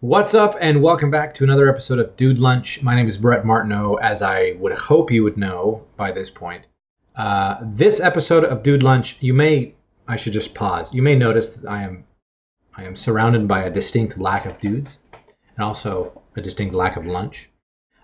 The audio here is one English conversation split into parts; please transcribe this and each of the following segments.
What's up, and welcome back to another episode of Dude Lunch. My name is Brett Martineau, as I would hope you would know by this point. This episode of Dude Lunch, I should just pause. You may notice that I am surrounded by a distinct lack of dudes, and also a distinct lack of lunch.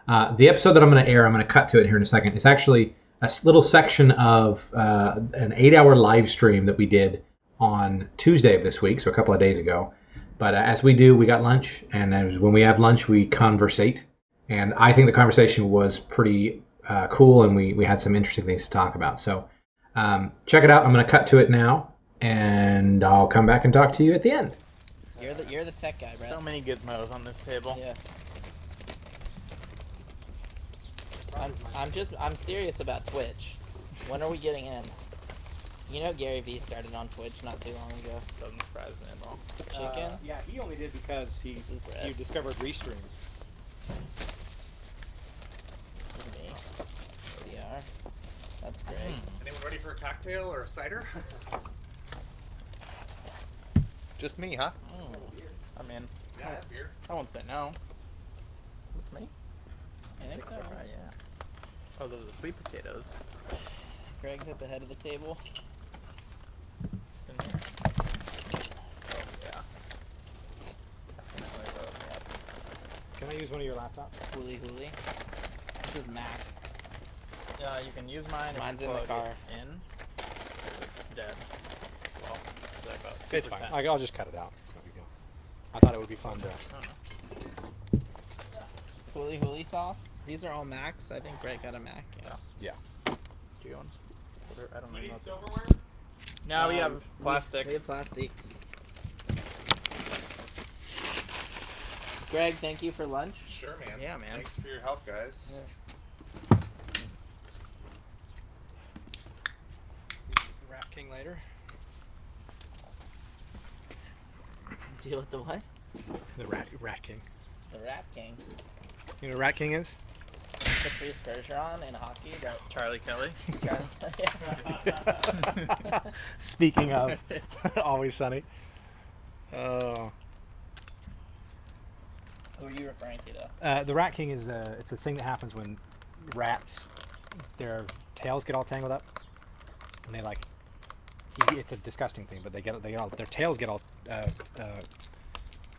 The episode that I'm going to air, I'm going to cut to it here in a second. It's actually a little section of an 8-hour live stream that we did on Tuesday of this week, so a couple of days ago. But as we do, we got lunch, and when we have lunch, we conversate. And I think the conversation was pretty cool, and we had some interesting things to talk about. So check it out. I'm going to cut to it now, and I'll come back and talk to you at the end. You're the tech guy, Brett. So many gizmos on this table. Yeah. I'm serious about Twitch. When are we getting in? You know Gary Vee started on Twitch not too long ago. Doesn't surprise me at all. Chicken? Yeah, he only did because he discovered Restream. This is me. CR. That's great. Anyone ready for a cocktail or a cider? Just me, huh? I mean, Yeah, I have beer. I won't say no. Is this me? I think so. Right, yeah. Oh, those are the sweet potatoes. Greg's at the head of the table. In here. Oh, yeah. Definitely wrote me up. Can I use one of your laptops? Hooly hooly. This is Mac. Yeah, you can use mine. Mine's if you in the plug car. it In. It's dead. Well, it's about It's 2%. fine. I'll just cut it out. It's no big deal. I thought it would be fun to. Hooly hooly sauce. These are all Macs. I think Brett got a Mac. Yeah. Do you want? I don't We know. need silverware? Now we have plastic. We have plastics. Greg, thank you for lunch. Sure, man. Yeah, man. Thanks for your help, guys. Rap King later. Deal with the what? The Rat King. The Rap King. You know what Rat King is? Patrice Bergeron in hockey. That Charlie Kelly. Speaking of, Always Sunny. Oh. Who are you referring to, though? The Rat King is it's a thing that happens when rats, their tails get all tangled up, and they it's a disgusting thing, but their tails get all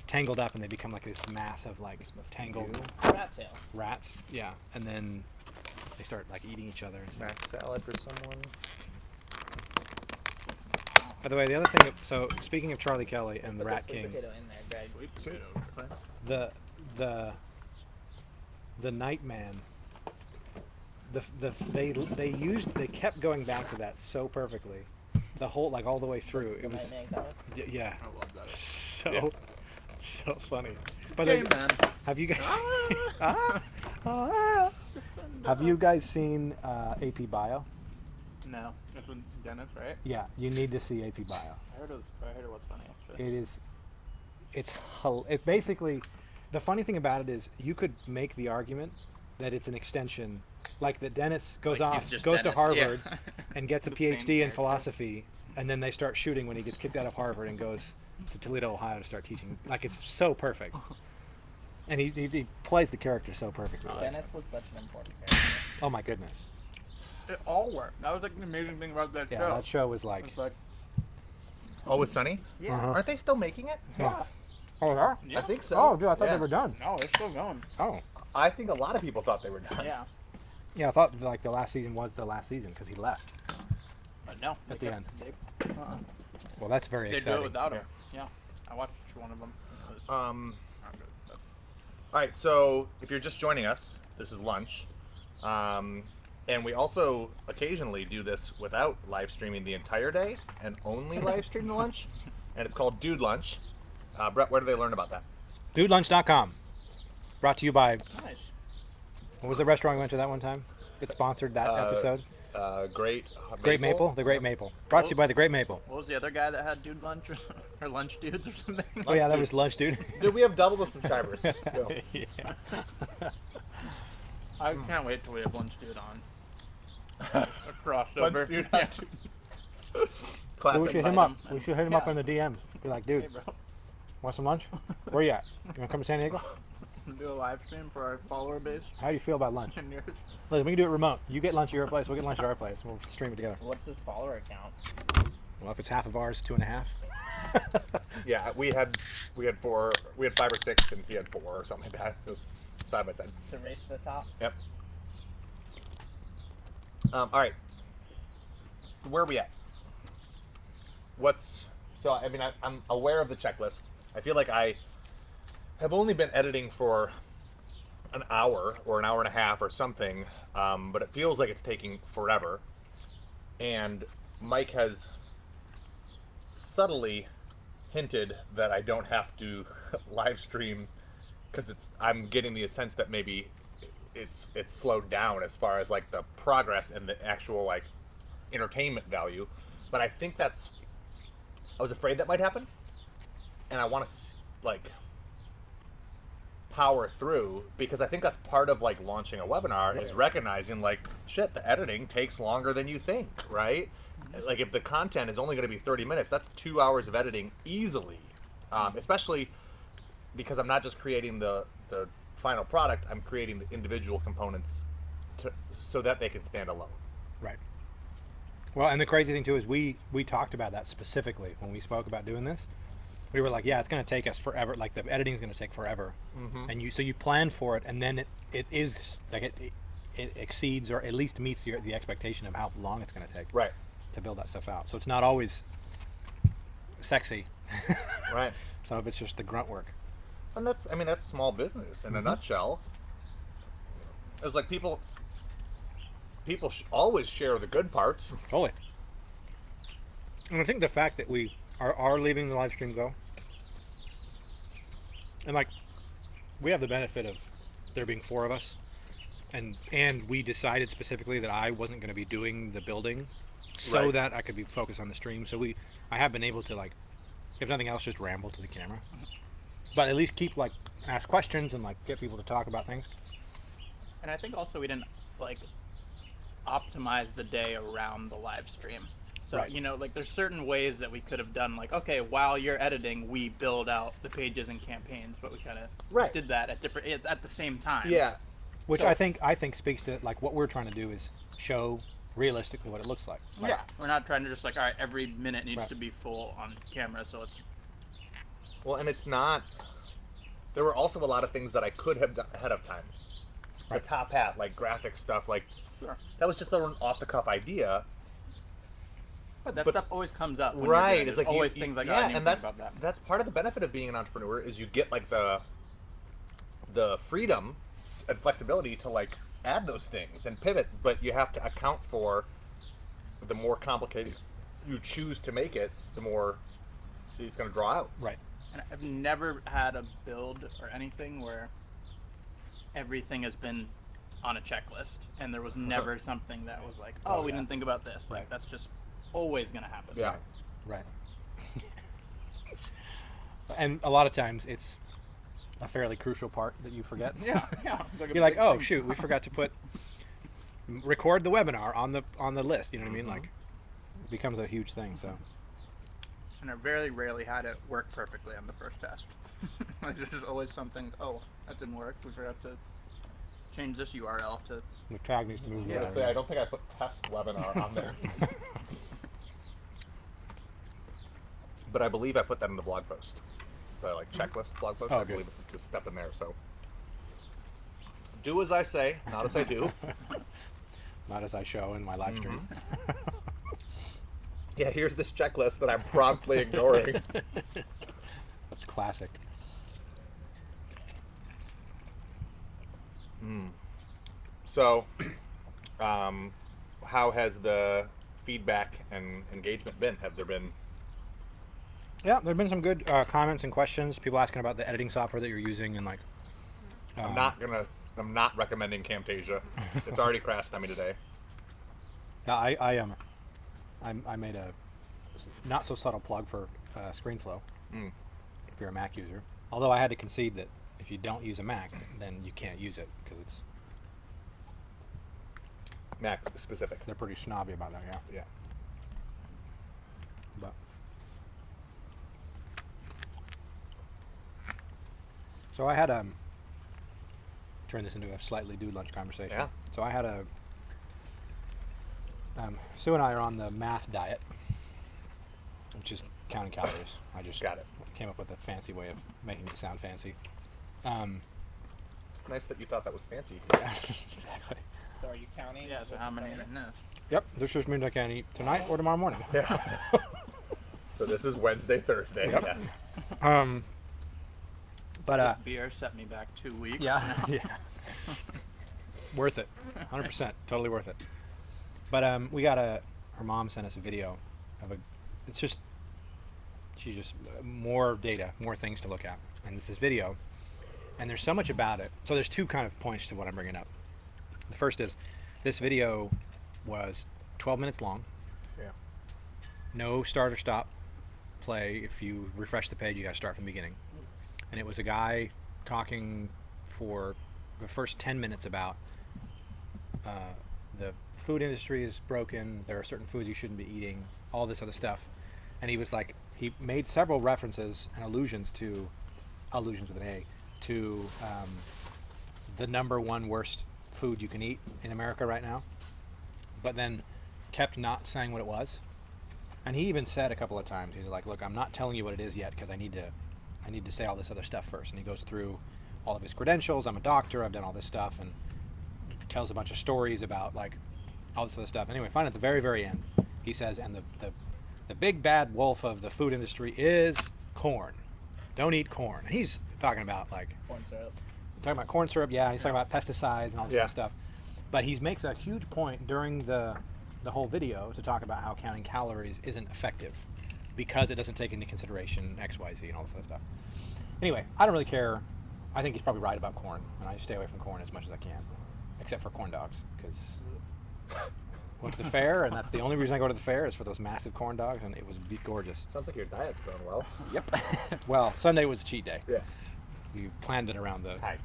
tangled up, and they become like this mass of tangled Rat tail. rats. Yeah, and then they start eating each other and stuff. Snack salad for someone. By the way, the other thing. So speaking of Charlie Kelly and the Put Rat sweet King, potato in there, Greg. Sweet potato. the Nightman. They kept going back to that so perfectly, the whole all the way through. It was yeah, I love that. so funny. But Game man. have you guys have you guys seen AP Bio? No, that's with Dennis, right? Yeah, you need to see AP Bio. I heard it was funny actually. It's basically, the funny thing about it is you could make the argument that it's an extension, that Dennis goes Like, he's just to Dennis, Harvard yeah. and gets a The same PhD in character. philosophy, and then they start shooting when he gets kicked out of Harvard and goes to Toledo, Ohio to start teaching. It's so perfect. And he plays the character so perfectly. Dennis was such an important character. Oh my goodness. It all worked. That was the amazing thing about that Yeah, show. that show was It's like, Always Sunny? yeah. Uh-huh. Aren't they still making it? Yeah. Oh, yeah? Yeah. I think so. Oh, dude, I thought Yeah. they were done. No, it's still going. Oh. I think a lot of people thought they were done. Yeah. Yeah, I thought the last season was the last season because he left. But no. At they the kept- They, Well, that's very they do exciting. it without him. Yeah. I watched one of them. It was not good. But All right, so if you're just joining us, this is lunch. And we also occasionally do this without live streaming the entire day and only live stream the lunch. And it's called Dude Lunch. Brett, where do they learn about that? DudeLunch.com. Brought to you by, nice. what was the restaurant we went to that one time? It sponsored that episode. Great Great Maple? The Great Maple. Brought to you by the Great Maple. What was the other guy that had dude lunch or lunch dudes or something? Oh yeah, that was Lunch Dude. Dude, we have double the subscribers. Go. Yeah. I can't wait till we have lunch dude on. A crossover. Lunch Dude. Yeah. We Classic. should hit him up. We should hit him up on the DMs. Be like, dude, Hey, bro. Want some lunch? Where you at? You want to come to San Diego? Do a live stream for our follower base. How do you feel about lunch? And yours. Listen, we can do it remote. You get lunch at your place, we'll get lunch at our place, and we'll stream it together. What's this follower count? Well, if it's half of ours, 2.5. Yeah, we had 5 or 6, and he had 4 or something like that. It was side by side. To race to the top? Yep. All right. Where are we at? I'm aware of the checklist. I feel like I have only been editing for an hour or an hour and a half or something, but it feels like it's taking forever. And Mike has subtly hinted that I don't have to live stream because I'm getting the sense that maybe it's slowed down as far as like the progress and the actual like entertainment value. But I think I was afraid that might happen, and I want to like power through, because I think that's part of like launching a webinar is recognizing like, shit, the editing takes longer than you think, right? Like if the content is only going to be 30 minutes, that's 2 hours of editing easily, especially because I'm not just creating the final product, I'm creating the individual components so that they can stand alone. Right. Well, and the crazy thing too is we talked about that specifically when we spoke about doing this. We were like, yeah, it's going to take us forever. Like the editing is going to take forever, and you plan for it, and then it is like it exceeds or at least meets the expectation of how long it's going to take. Right. To build that stuff out. So it's not always sexy. Right. Some of it's just the grunt work. And that's small business in a nutshell. It's like people always share the good parts. Totally. And I think the fact that we are leaving the live stream go, and like we have the benefit of there being 4 of us, and we decided specifically that I wasn't going to be doing the building so Right. that I could be focused on the stream. So I have been able to, like, if nothing else, just ramble to the camera, but at least keep like ask questions and like get people to talk about things. And I think also we didn't like optimize the day around the live stream. So, Right. you know, like there's certain ways that we could have done, like, okay, while you're editing, we build out the pages and campaigns, but we kind of Right. did that at the same time. Yeah. Which So- I think speaks to like what we're trying to do is show realistically what it looks like. Yeah. We're not trying to just like, all right, every minute needs Right. to be full on camera, so it's Well, and it's not. There were also a lot of things that I could have done ahead of time. Right. The top hat, like graphic stuff, like sure. that was just an off the cuff idea. But that But- stuff always comes up. When Right. You're doing It's it. like always things like, oh, I yeah, didn't and even think about that. that's part of the benefit of being an entrepreneur is you get like the freedom and flexibility to like add those things and pivot, but you have to account for the more complicated you choose to make it, the more it's going to draw out. Right. And I've never had a build or anything where everything has been on a checklist and there was never something that was like, oh, we yeah. didn't think about this. Like Right. that's just always going to happen. Yeah. Right. And a lot of times it's a fairly crucial part that you forget. Yeah. You're like, oh shoot, we forgot to record the webinar on the list. You know what I mean? Like, it becomes a huge thing. So And I very rarely had it work perfectly on the first test. Like there's just always something, oh, that didn't work. We forgot to change this URL to the tag needs to move. I was gonna say, I don't think I put test webinar on there. But I believe I put that in the blog post. The like checklist blog post. Oh, I good. believe it's a step in there, so do as I say, not as I do. Not as I show in my live stream. Yeah, here's this checklist that I'm promptly ignoring. That's classic. So, how has the feedback and engagement been? Have there been? Yeah, there've been some good comments and questions. People asking about the editing software that you're using and like. I'm not recommending Camtasia. It's already crashed on me today. Yeah, I made a not so subtle plug for ScreenFlow if you're a Mac user. Although I had to concede that if you don't use a Mac, then you can't use it because Mac specific. they're pretty snobby about that. Yeah, Yeah. but So I had turn this into a slightly dude lunch conversation. Yeah. So I had a Sue and I are on the math diet, which is counting calories. I just Got it. came up with a fancy way of making it sound fancy. It's nice that you thought that was fancy. Yeah, exactly. So are you counting? Yeah, so how many are in this? Yep. This just means I can't eat tonight or tomorrow morning. Yeah. So this is Wednesday, Thursday. Yep. Yeah. But This beer set me back 2 weeks. yeah, yeah. Worth it, 100%, totally worth it. But we got her mom sent us a video of she's just more data, more things to look at, and it's this video, and there's so much about it. So there's two kind of points to what I'm bringing up. The first is this video was 12 minutes long. Yeah. No start or stop play. If you refresh the page, you got to start from the beginning. And it was a guy talking for the first 10 minutes about the food industry is broken, there are certain foods you shouldn't be eating, all this other stuff. And he was like, he made several references and allusions with an A, to the number one worst food you can eat in America right now, but then kept not saying what it was. And he even said a couple of times, he's like, look, I'm not telling you what it is yet because I need to say all this other stuff first. And he goes through all of his credentials. I'm a doctor, I've done all this stuff, and tells a bunch of stories about like all this other stuff. Anyway, finally at the very, very end, he says, and the big bad wolf of the food industry is corn. Don't eat corn. And he's talking about like Corn syrup. talking about corn syrup, yeah. He's talking about pesticides and all this Yeah. other stuff. But he makes a huge point during the whole video to talk about how counting calories isn't effective because it doesn't take into consideration X, Y, Z, and all this other stuff. Anyway, I don't really care. I think he's probably right about corn, and I stay away from corn as much as I can, except for corn dogs, because went to the fair, and that's the only reason I go to the fair is for those massive corn dogs, and it was gorgeous. Sounds like your diet's going well. Yep. Well, Sunday was cheat day. Yeah. We planned it around the. Hi.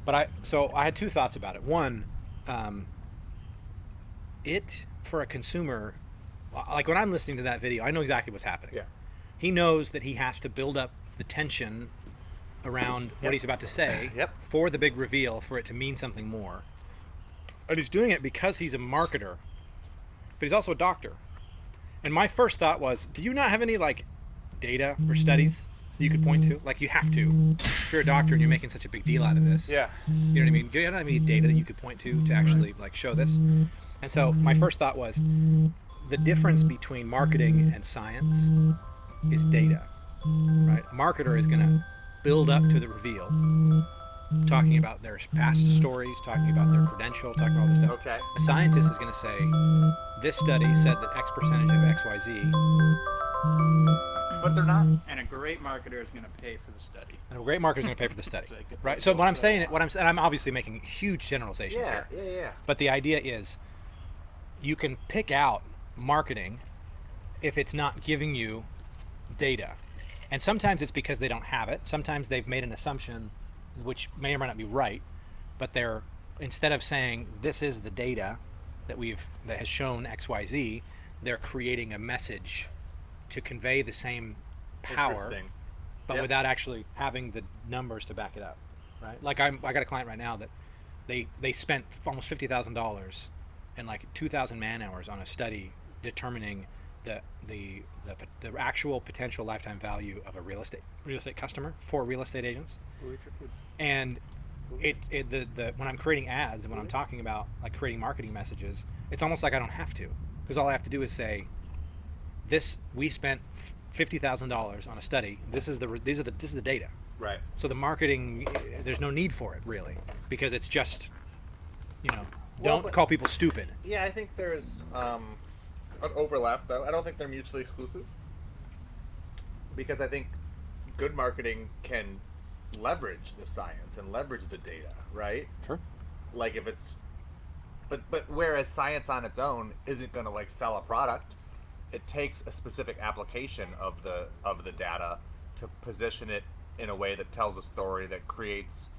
But I had two thoughts about it. One, it for a consumer, like when I'm listening to that video, I know exactly what's happening. Yeah. He knows that he has to build up the tension around what he's about to say Yep. for the big reveal, for it to mean something more. And he's doing it because he's a marketer, but he's also a doctor. And my first thought was, do you not have any like data or studies you could point to? Like you have to. If you're a doctor and you're making such a big deal out of this. Yeah. You know what I mean? Do you not have any data that you could point to actually like show this? And so my first thought was, the difference between marketing and science is data, right? A marketer is going to build up to the reveal, talking about their past stories, talking about their credential, talking about all this stuff. Okay. A scientist is going to say, this study said that X percentage of X, Y, Z. But they're not. And a great marketer is going to pay for the study. And a great marketer is going to pay for the study, So they get right? paid So for what I'm it. saying, and I'm obviously making huge generalizations Yeah. here. Yeah. But the idea is, you can pick out marketing if it's not giving you data. And sometimes it's because they don't have it. Sometimes they've made an assumption which may or may not be right, but they're, instead of saying this is the data that has shown XYZ, they're creating a message to convey the same power, Interesting. but Yep. without actually having the numbers to back it up, right? Like I got a client right now that they spent almost $50,000 and like 2,000 man hours on a study determining the actual potential lifetime value of a real estate customer for real estate agents. And when I'm creating ads and when I'm talking about like creating marketing messages, it's almost like I don't have to, because all I have to do is say, we spent $50,000 on a study. This is the data. Right. So the marketing, there's no need for it really, because it's just, Well, don't but- call people stupid. Yeah, I think there's an overlap, though. I don't think they're mutually exclusive. Because I think good marketing can leverage the science and leverage the data, right? Sure. Like if it's, but whereas science on its own isn't going to like sell a product, it takes a specific application of the data to position it in a way that tells a story that creates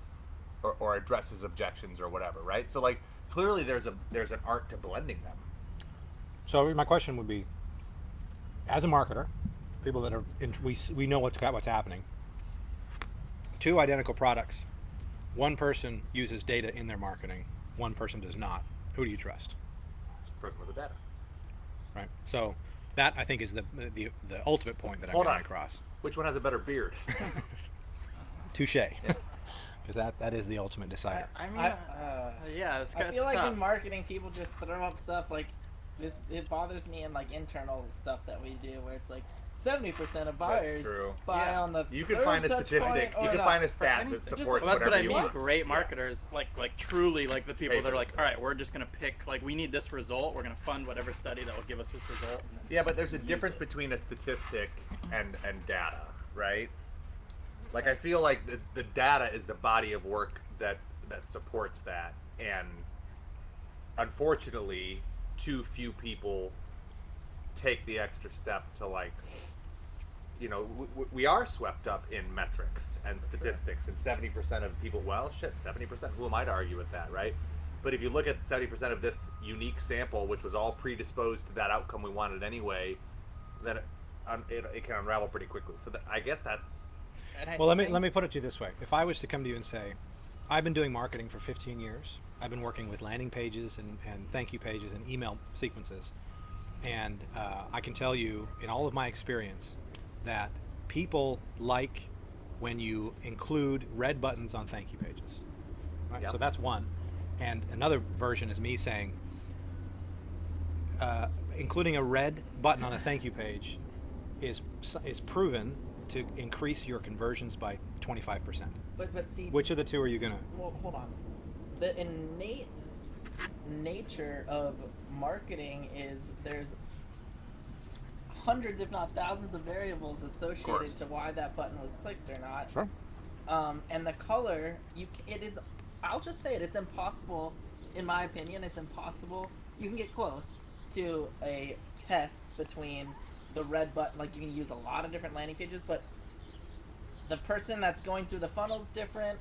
or addresses objections or whatever, right? So like clearly there's an art to blending them. So my question would be, as a marketer, people that are we know what's happening. two identical products. One person uses data in their marketing. One person does not. Who do you trust? Person with the data. Right. So that I think is the ultimate point that I'm Hold getting on. across. Which one has a better beard? Touche. Because that is the ultimate decider. I mean, Yeah, it's I feel like in marketing, people just throw up stuff like this. It bothers me in like internal stuff that we do, where it's like 70% of buyers true. buy Yeah. on the. You can third find a touch statistic. point You or can not. find a stat Any- that just supports Well, that's what whatever I you mean. want. Great marketers, like truly, like the people Pay that for are it. like, all right, we're just gonna pick, like, we need this result. We're gonna fund whatever study that will give us this result. And then Yeah, but there's a difference between a statistic and data, right? Like, I feel like the data is the body of work that supports that, and unfortunately, too few people take the extra step to, like, we are swept up in metrics and statistics, and 70% of people, well, shit, 70%, who am I to argue with that, right? But if you look at 70% of this unique sample, which was all predisposed to that outcome we wanted anyway, then it can unravel pretty quickly. So I guess that's... Well, let me put it to you this way. If I was to come to you and say, I've been doing marketing for 15 years. I've been working with landing pages and thank you pages and email sequences. And I can tell you, in all of my experience, that people like when you include red buttons on thank you pages. Right? Yep. So that's one. And another version is me saying, including a red button on a thank you page is proven to increase your conversions by 25%. But see, Which of the two are you gonna? well, hold on. The innate nature of marketing is there's hundreds, if not thousands, of variables associated course. to why that button was clicked or not. Sure. And the color, it is. I'll just say it. It's impossible, in my opinion. It's impossible. You can get close to a test between the red button. Like, you can use a lot of different landing pages, but the person that's going through the funnel is different.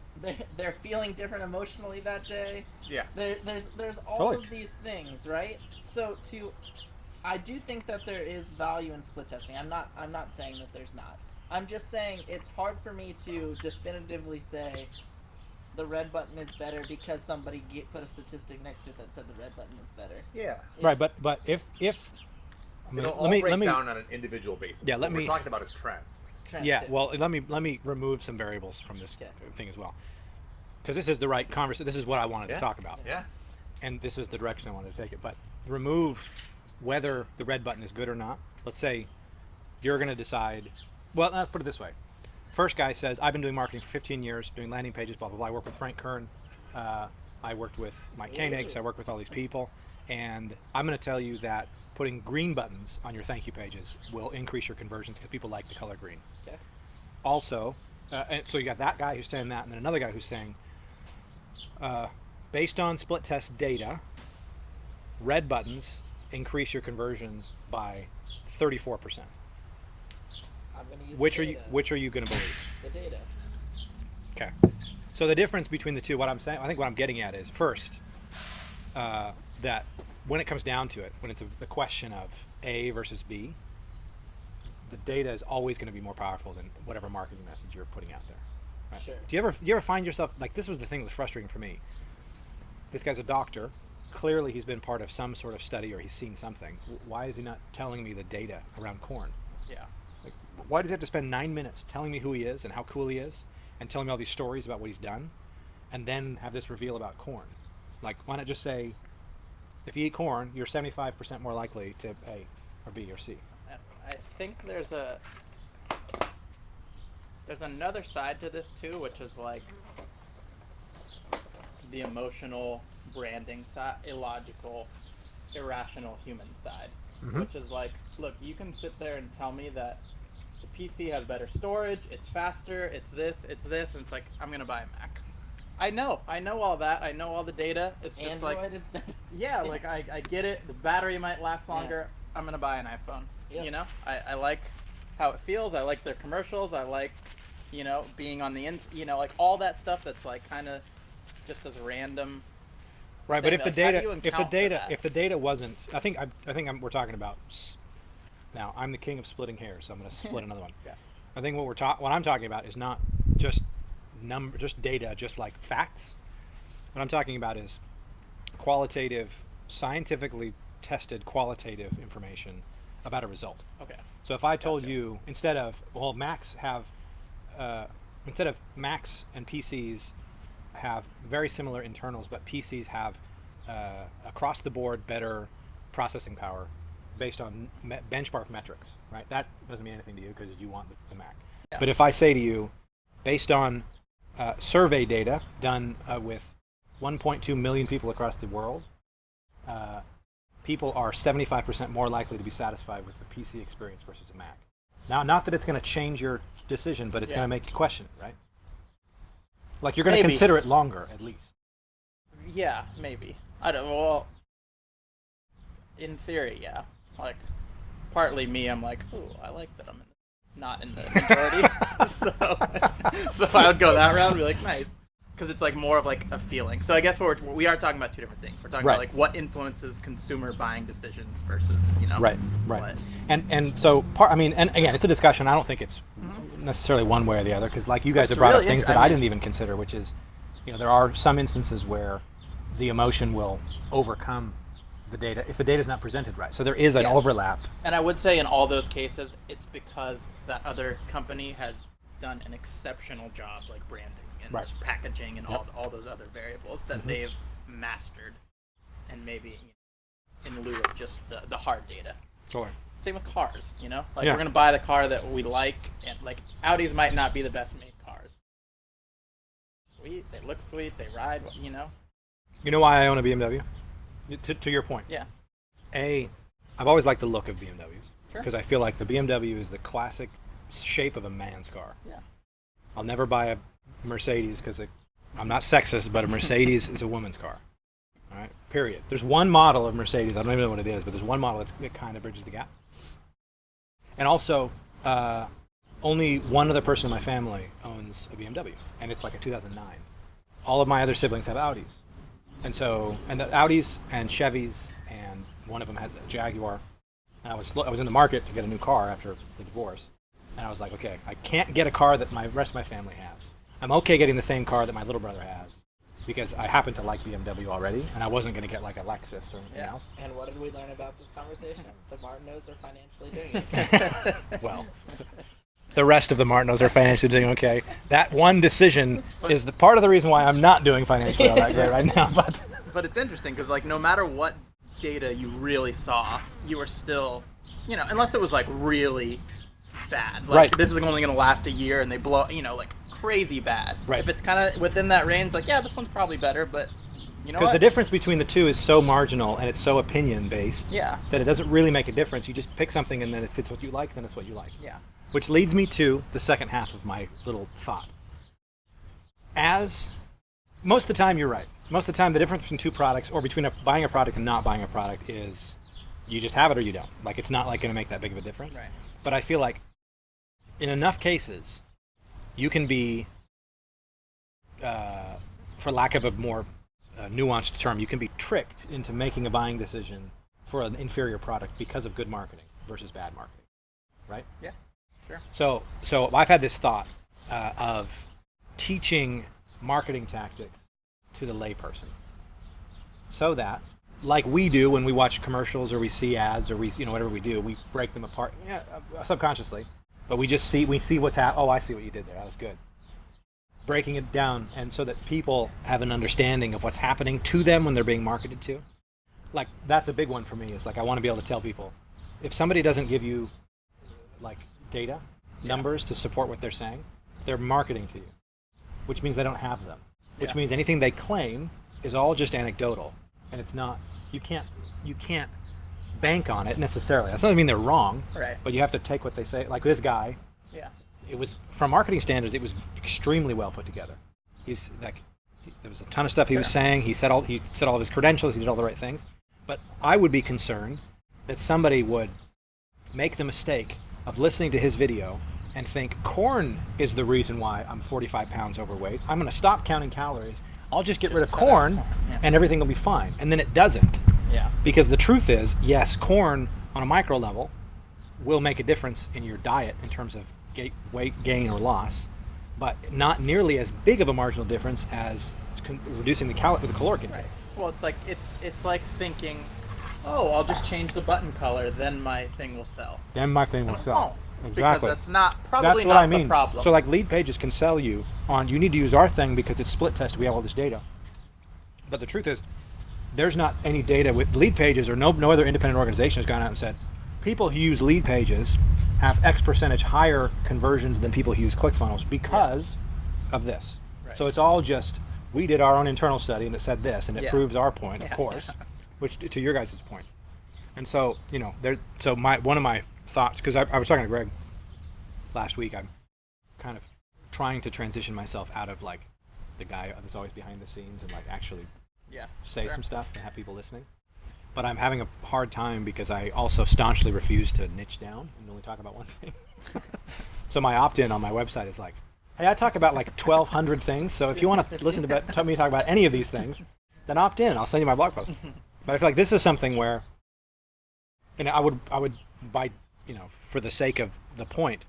They're feeling different emotionally that day. Yeah. There's all Totally. of these things, right? So I do think that there is value in split testing. I'm not saying that there's not. I'm just saying it's hard for me to definitively say the red button is better because somebody put a statistic next to it that said the red button is better. Yeah. Right, but if I mean, It'll all break down on an individual basis. Yeah, What we're talking about is trends. Trends yeah, too. well, let me remove some variables from this Okay. thing as well, because this is the right conversation. This is what I wanted Yeah. to talk about, Yeah. and this is the direction I wanted to take it. But remove whether the red button is good or not. Let's say you're going to decide. Well, let's put it this way. First guy says, I've been doing marketing for 15 years, doing landing pages, blah, blah, blah. I work with Frank Kern. I worked with Mike Koenigs. I worked with all these people. And I'm going to tell you that putting green buttons on your thank you pages will increase your conversions because people like the color green. Okay. Also, and so you got that guy who's saying that, and then another guy who's saying, based on split test data, red buttons increase your conversions by 34%. I'm gonna use Which the are you data. which are you going to believe? The data. Okay. So the difference between the two, what I'm saying, I think what I'm getting at is first that when it comes down to it, when it's the question of A versus B, the data is always going to be more powerful than whatever marketing message you're putting out there. Right? Sure. Do you ever find yourself like this was the thing that was frustrating for me? This guy's a doctor. Clearly, he's been part of some sort of study or he's seen something. Why is he not telling me the data around corn? yeah. Like, why does he have to spend 9 minutes telling me who he is and how cool he is and telling me all these stories about what he's done and then have this reveal about corn? Like, why not just say, if you eat corn, you're 75% more likely to A or B or C. I think there's another side to this too, which is like the emotional branding side, illogical, irrational human side, which is like, look, you can sit there and tell me that the PC has better storage, it's faster, it's this, and it's like, I'm gonna buy a Mac. I know all that. I know all the data. It's just Android like, is better. yeah, like I get it. The battery might last longer. I'm gonna buy an iPhone. Yep. You know, I like how it feels. I like their commercials. I like, being on the like all that stuff that's like kind of just as random. Right, but thing. if the Like, how do data, you account for that? if the data wasn't, we're talking about. Now, I'm the king of splitting hairs, so I'm going to split another one. Yeah. I think what I'm talking about is not just just data, just like facts. What I'm talking about is qualitative, scientifically tested qualitative information about a result. Okay. So if I told you instead of Macs and PCs have very similar internals, but PCs have across the board better processing power based on benchmark metrics, right? That doesn't mean anything to you because you want the Mac. Yeah. But if I say to you, based on survey data done with 1.2 million people across the world, people are 75% more likely to be satisfied with the PC experience versus a Mac. Now, not that it's going to change your decision, but it's going to make you question it, right? Like you're going to consider it longer, at least. Yeah, maybe. I don't. Well, in theory, yeah. Like, partly me, I'm like, ooh, I like that I'm not in the majority. so I would go that route and be like, nice. Because it's like more of like a feeling. So I guess we are talking about two different things. We're talking about like what influences consumer buying decisions versus, you know. Right. And so and again, it's a discussion. I don't think it's necessarily one way or the other, because like you guys have brought up things that I didn't even consider, which is, you know, there are some instances where the emotion will overcome the data if the data is not presented right. So there is an overlap. And I would say in all those cases, it's because that other company has done an exceptional job, like branding and packaging and all those other variables that they've mastered, and maybe in lieu of just the hard data. Sure. Same with cars, you know? Like, we're going to buy the car that we like, and, like, Audis might not be the best made cars. Sweet, they look sweet, they ride, you know? You know why I own a BMW? To your point. Yeah. I've always liked the look of BMWs. Sure. Because I feel like the BMW is the classic shape of a man's car. Yeah. I'll never buy a Mercedes because I'm not sexist, but a Mercedes is a woman's car. All right, period. There's one model of Mercedes, I don't even know what it is, but there's one model that kind of bridges the gap. And also, only one other person in my family owns a BMW, and it's like a 2009. All of my other siblings have Audis. And the Audis and Chevys, and one of them has a Jaguar. And I was in the market to get a new car after the divorce. And I was like, okay, I can't get a car that my rest of my family has. I'm okay getting the same car that my little brother has, because I happen to like BMW already, and I wasn't going to get like a Lexus or anything else. And what did we learn about this conversation? The Martinos are financially doing it. Well, the rest of the Martinos are financially doing okay. That one decision is the part of the reason why I'm not doing financially all that great right now. But it's interesting because, like, no matter what data you really saw, you were still, you know, unless it was like really bad. Like, this is only going to last a year, and they blow, you know, like crazy bad. Right. If it's kind of within that range, like, yeah, this one's probably better, but you know what? Because the difference between the two is so marginal and it's so opinion based that it doesn't really make a difference. You just pick something, and then if it's what you like, then it's what you like. Yeah. Which leads me to the second half of my little thought. As most of the time, you're right. Most of the time, the difference between two products, or between buying a product and not buying a product, is you just have it or you don't. Like, it's not like going to make that big of a difference. Right. But I feel like in enough cases, you can be, for lack of a more nuanced term, you can be tricked into making a buying decision for an inferior product because of good marketing versus bad marketing, right? Yeah, sure. So I've had this thought of teaching marketing tactics to the layperson, so that, like we do when we watch commercials or we see ads or we, you know, whatever we do, we break them apart, subconsciously, but we see what's happening. Oh, I see what you did there. That was good. Breaking it down, and so that people have an understanding of what's happening to them when they're being marketed to. Like, that's a big one for me. Is like, I want to be able to tell people, if somebody doesn't give you like data, numbers to support what they're saying, they're marketing to you, which means they don't have them. Which means anything they claim is all just anecdotal, and it's not. You can't bank on it necessarily. That doesn't mean they're wrong, right? But you have to take what they say. Like this guy, it was, from marketing standards, it was extremely well put together. He's like, there was a ton of stuff he was saying. He said all of his credentials. He did all the right things. But I would be concerned that somebody would make the mistake of listening to his video and think corn is the reason why I'm 45 pounds overweight. I'm going to stop counting calories. I'll just get rid of corn and everything will be fine. And then it doesn't. Yeah. Because the truth is, yes, corn on a micro level will make a difference in your diet in terms of weight gain or loss. but not nearly as big of a marginal difference as reducing the caloric intake. Right. Well, it's like thinking, oh, I'll just change the button color, then my thing will sell. Then my thing will sell. Because Exactly. that's probably That's what not I mean. the problem. So like lead pages can sell you on, you need to use our thing because it's split tested. We have all this data. But the truth is, there's not any data with lead pages, or no other independent organization has gone out and said, people who use lead pages have X percentage higher conversions than people who use ClickFunnels because of this. Right. So it's all just, we did our own internal study and it said this, and it Yeah. proves our point, of Yeah. course, which to your guys' point. And so, you know, one of my thoughts, because I was talking to Greg last week, I'm kind of trying to transition myself out of like the guy that's always behind the scenes and like actually say some stuff and have people listening. But I'm having a hard time because I also staunchly refuse to niche down and only talk about one thing. So my opt-in on my website is like, hey, I talk about like 1,200 things, so if you want to listen to me talk about any of these things, then opt in. I'll send you my blog post. But I feel like this is something where, and I would by, you know, for the sake of the point,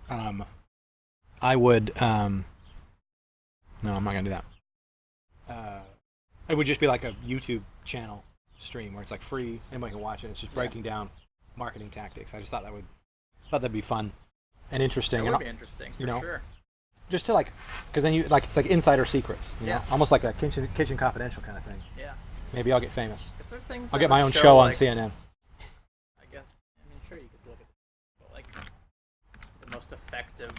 I would, no, I'm not gonna do that. It would just be like a YouTube channel stream where it's like free, anybody can watch it. It's just breaking down marketing tactics. I just thought that'd be fun and interesting. It would be interesting, you know, sure. Just to like, because then you like, it's like insider secrets, you know, almost like a kitchen confidential kind of thing. Yeah. Maybe I'll get famous. Is there things I'll that get my would own show on like, CNN. I guess. I mean, sure, you could look at like the most effective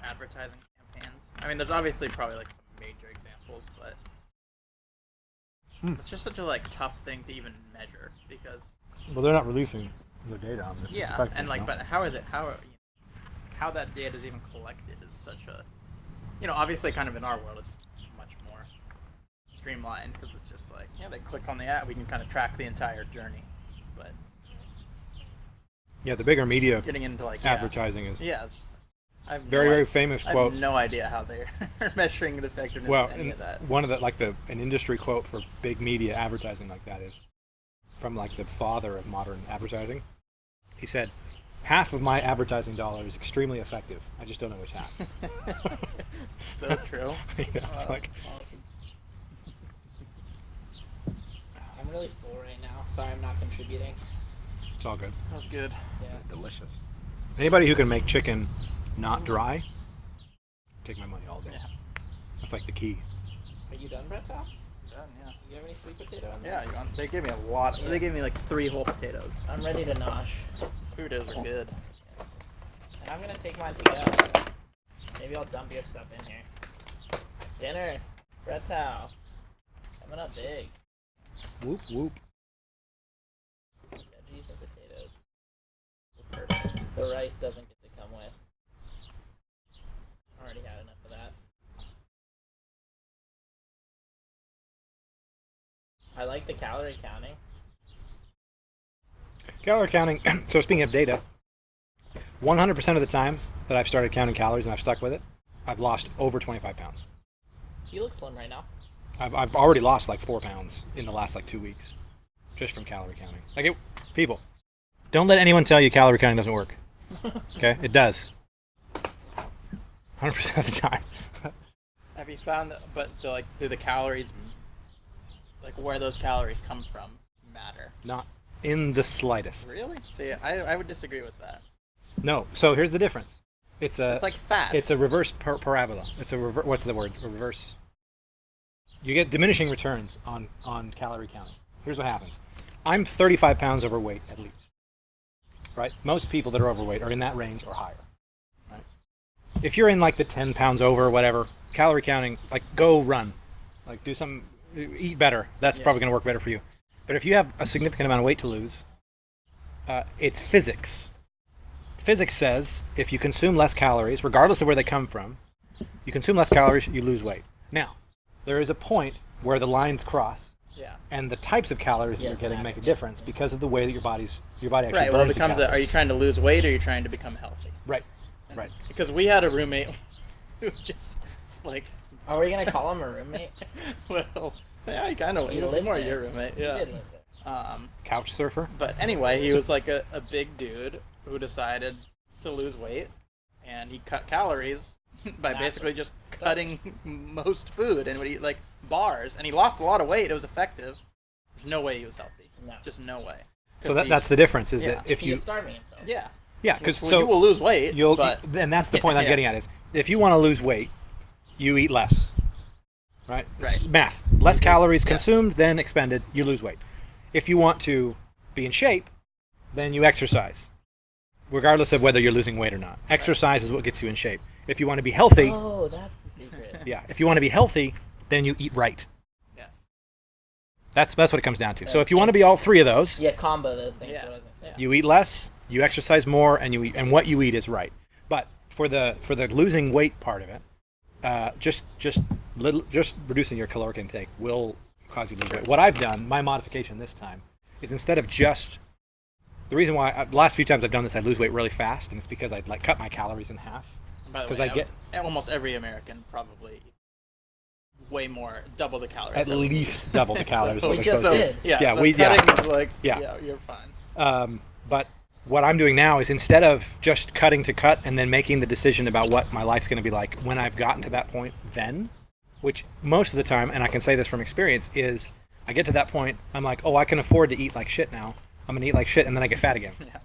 advertising campaigns. I mean, there's obviously probably like some major examples, but it's just such a like tough thing to even measure because. Well, they're not releasing the data on this. Yeah, and like, but how how that data is even collected is such a, you know, obviously kind of in our world it's much more streamlined because it's just like, yeah, they click on the ad, we can kind of track the entire journey, but yeah, the bigger media getting into like advertising is I have very famous I quote. have no idea how they're measuring the effectiveness Well, of any of that. one of the an industry quote for big media advertising like that is from like the father of modern advertising. He said, "Half of my advertising dollar is extremely effective. I just don't know which half." So true. You know, it's like, I'm really full right now. Sorry, I'm not contributing. it's all good. That was good. Yeah. It's delicious. Anybody who can make chicken not dry, take my money all day. Yeah. That's like the key. Are you done, Brett? Tom? Done, yeah. You have any sweet potato in there? Yeah, you want, they gave me a lot. They gave me like 3 whole potatoes. I'm ready to nosh. Potatoes are good. And I'm gonna take mine to go. Maybe I'll dump your stuff in here. Dinner. Brett Towel. Coming up big. Whoop whoop. Veggies and potatoes. Perfect. The rice doesn't get to come with. Already had enough of that. I like the calorie counting. Calorie counting. So speaking of data, 100% of the time that I've started counting calories and I've stuck with it, I've lost over 25 pounds. You look slim right now. I've already lost like 4 pounds in the last like 2 weeks, just from calorie counting. Like people, don't let anyone tell you calorie counting doesn't work. Okay, it does. 100% of the time. Have you found that, do the calories, like where those calories come from, matter? Not in the slightest. Really? See, I would disagree with that. No. So here's the difference. It's like fat. It's a reverse parabola. It's a what's the word? A reverse. You get diminishing returns on calorie counting. Here's what happens. I'm 35 pounds overweight at least. Right? Most people that are overweight are in that range or higher. Right? If you're in like the 10 pounds over or whatever, calorie counting, like go run. Like do some, eat better. That's probably going to work better for you. But if you have a significant amount of weight to lose, it's physics. Physics says if you consume less calories, regardless of where they come from, you consume less calories, you lose weight. Now, there is a point where the lines cross, and the types of calories that you're getting make a difference because of the way that your body actually burns right. Well, it the becomes calories. are you trying to lose weight or are you trying to become healthy? Right. Right. Because we had a roommate who just like. Are we gonna call him a roommate? Well, yeah, I kind of. He was more your roommate. Yeah. He did live there. Couch surfer. But anyway, he was like a big dude who decided to lose weight, and he cut calories by Massive. basically just cutting most food and would eat like bars, and he lost a lot of weight. It was effective. There's no way he was healthy. No. Just no way. So that's the difference. Is Yeah. that if He you is starving himself. Yeah, because well, you will lose weight. But and that's the point I'm Yeah. getting at is if you want to lose weight, you eat less. Right? Right. It's math. Less calories Yes. consumed than expended, you lose weight. If you want to be in shape, then you exercise. Regardless of whether you're losing weight or not. Exercise is what gets you in shape. If you want to be healthy, Oh, that's the secret. yeah, if you want to be healthy, then you eat right. yes. That's what it comes down to. So if you want to be all three of those, Yeah, combo those things. Yeah. So I was gonna say. you eat less, you exercise more, and what you eat is right. But for the losing weight part of it, just reducing your caloric intake will cause you to lose weight. What I've done, my modification this time, is instead of just the reason why the last few times I've done this, I lose weight really fast, and it's because I like cut my calories in half. And by the 'Cause way, I get- almost every American probably way more, double the calories. At than we least need. double the calories. So what we they're just supposed to. did. Yeah, so we cutting is like, Yeah. you're fine. But what I'm doing now is instead of just cutting to cut and then making the decision about what my life's going to be like when I've gotten to that point, then, which most of the time, and I can say this from experience, is I get to that point, I'm like, oh, I can afford to eat like shit now. I'm going to eat like shit, and then I get fat again. Yeah.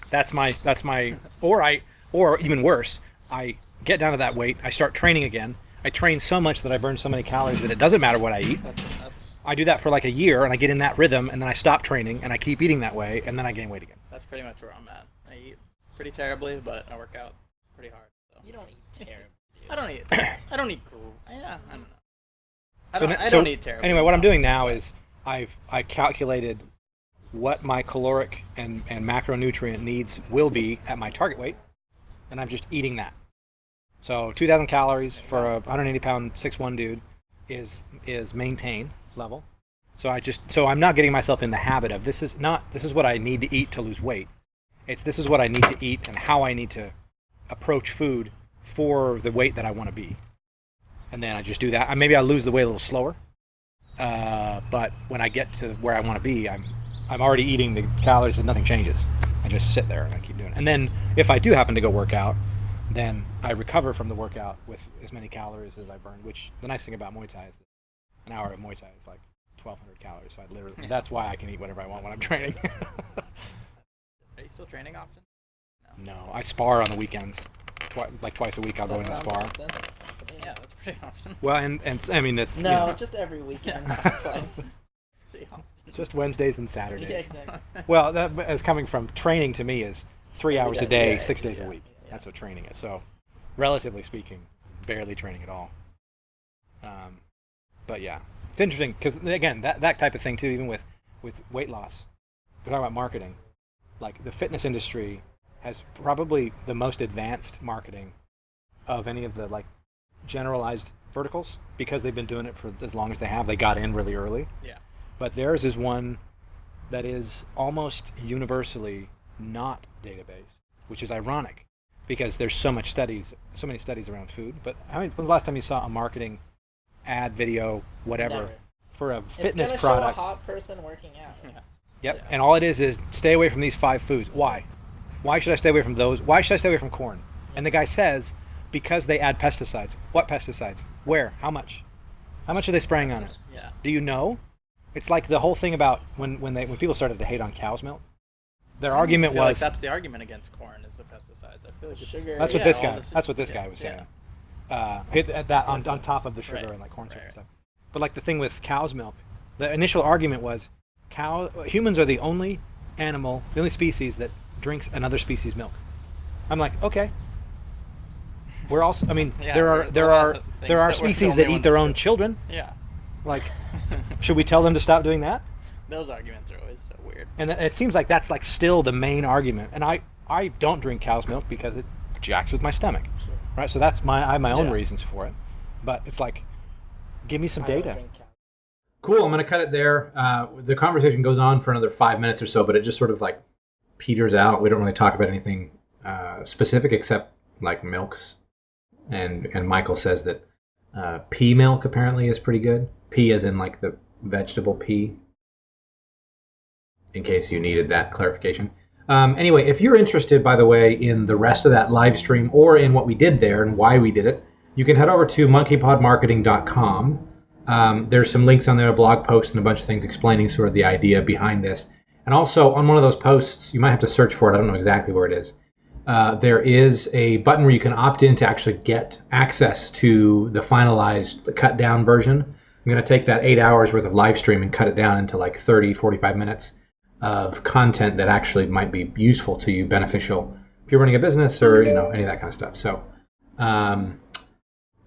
That's my, or even worse, I get down to that weight, I start training again. I train so much that I burn so many calories that it doesn't matter what I eat. That's I do that for like a year, and I get in that rhythm, and then I stop training, and I keep eating that way, and then I gain weight again. that's pretty much where I'm at. I eat pretty terribly, but I work out pretty hard. So. You don't eat terribly. I don't eat. I don't eat. Yeah, I don't know. I So don't eat terribly. Anyway, what I'm no. doing now is I calculated what my caloric and macronutrient needs will be at my target weight, and I'm just eating that. So 2,000 calories for a 180-pound 6'1" dude is maintain level. So I'm not getting myself in the habit of this is what I need to eat to lose weight. This is what I need to eat and how I need to approach food for the weight that I want to be. And then I just do that. Maybe I lose the weight a little slower. But when I get to where I want to be, I'm already eating the calories and nothing changes. I just sit there and I keep doing it. And then if I do happen to go work out, then I recover from the workout with as many calories as I burn, which the nice thing about Muay Thai is that an hour of Muay Thai is like 1,200 calories. So that's why I can eat whatever I want when I'm training. Are you still training often? No, I spar on the weekends. Twice a week I'll go in and That spar. sounds often. Yeah, that's pretty often. Well, and I mean, it's No, you know, just every weekend, not twice. Pretty often. just Wednesdays and Saturdays. Yeah, exactly. Well, that is coming from training to me is 3 hours a day, Yeah, 6 days a yeah, week. yeah. That's what training is. So, relatively speaking, barely training at all. But yeah, it's interesting because again, that type of thing too, even with weight loss, we're talking about marketing. Like the fitness industry has probably the most advanced marketing of any of the like generalized verticals because they've been doing it for as long as they have. They got in really early. Yeah. But theirs is one that is almost universally not database, which is ironic because there's so many studies around food. But when's the last time you saw a marketing ad, video, whatever, Never. for a It's fitness gonna product? show a hot person working out. Yeah. Yep. Yeah. And all it is stay away from these 5 foods. Why? Why should I stay away from those? Why should I stay away from corn? And the guy says, because they add pesticides. What pesticides? Where? How much? How much are they spraying on it? Yeah. Do you know? It's like the whole thing about when people started to hate on cow's milk. Their argument I feel like was that's the argument against corn is the pesticides. I feel like it's Sugar. that's what Yeah, this all guy. this- That's what this yeah, guy was yeah. saying. Hit at that on top of the sugar Right, and like corn syrup right, and stuff. But like the thing with cow's milk, the initial argument was humans are the only species that drinks another species' milk. I'm like, okay. We're also. I mean, Yeah, there are there's there a lot are of things there are that we're the species only that eat ones their that own do. children. Yeah. Like, should we tell them to stop doing that? Those arguments are always so weird. And it seems like that's like still the main argument. And I don't drink cow's milk because it jacks with my stomach, right? So that's I have my own Yeah. reasons for it. But it's like, give me some I don't data. drink cow. Cool. I'm going to cut it there. The conversation goes on for another 5 minutes or so, but it just sort of like peters out. We don't really talk about anything specific except like milks. And Michael says that pea milk apparently is pretty good. Pea as in like the vegetable pea, in case you needed that clarification. Anyway, if you're interested, by the way, in the rest of that live stream or in what we did there and why we did it, you can head over to monkeypodmarketing.com. There's some links on there, a blog post and a bunch of things explaining sort of the idea behind this. And also on one of those posts, you might have to search for it. I don't know exactly where it is. There is a button where you can opt in to actually get access to the finalized, the cut down version. I'm going to take that 8 hours worth of live stream and cut it down into like 30, 45 minutes of content that actually might be useful to you, beneficial if you're running a business or any of that kind of stuff. So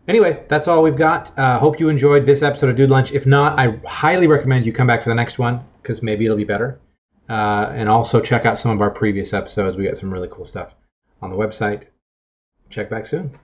anyway, that's all we've got. Hope you enjoyed this episode of Dude Lunch. If not, I highly recommend you come back for the next one because maybe it'll be better. And also check out some of our previous episodes. We got some really cool stuff on the website. Check back soon.